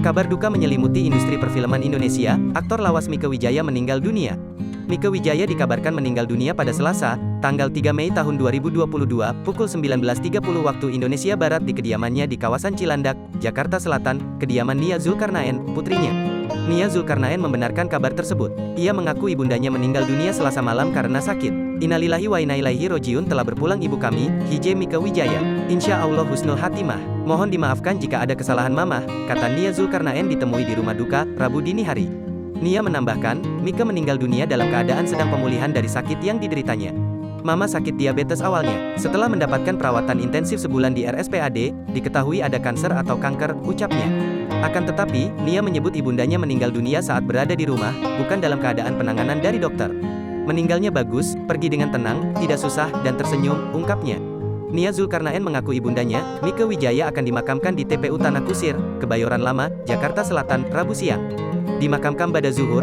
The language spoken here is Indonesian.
Kabar duka menyelimuti industri perfilman Indonesia, aktor lawas Mieke Wijaya meninggal dunia. Mieke Wijaya dikabarkan meninggal dunia pada Selasa, tanggal 3 Mei tahun 2022, pukul 19.30 waktu Indonesia Barat di kediamannya di kawasan Cilandak, Jakarta Selatan, kediaman Nia Zulkarnaen, putrinya. Nia Zulkarnaen membenarkan kabar tersebut. Ia mengaku ibundanya meninggal dunia Selasa malam karena sakit. Innalillahi wa inna ilaihi rojiun, telah berpulang ibu kami, Hije Mieke Wijaya. Insya Allah husnul hatimah. Mohon dimaafkan jika ada kesalahan mamah, kata Nia Zulkarnaen ditemui di rumah duka, Rabu dini hari. Nia menambahkan, Mieke meninggal dunia dalam keadaan sedang pemulihan dari sakit yang dideritanya. Mama sakit diabetes awalnya. Setelah mendapatkan perawatan intensif sebulan di RSPAD, diketahui ada kanker atau kanker, ucapnya. Akan tetapi, Nia menyebut ibundanya meninggal dunia saat berada di rumah, bukan dalam keadaan penanganan dari dokter. Meninggalnya bagus, pergi dengan tenang, tidak susah, dan tersenyum, ungkapnya. Nia Zulkarnaen mengaku ibundanya, Mieke Wijaya akan dimakamkan di TPU Tanah Kusir, Kebayoran Lama, Jakarta Selatan, Rabu siang. Dimakamkan pada zuhur,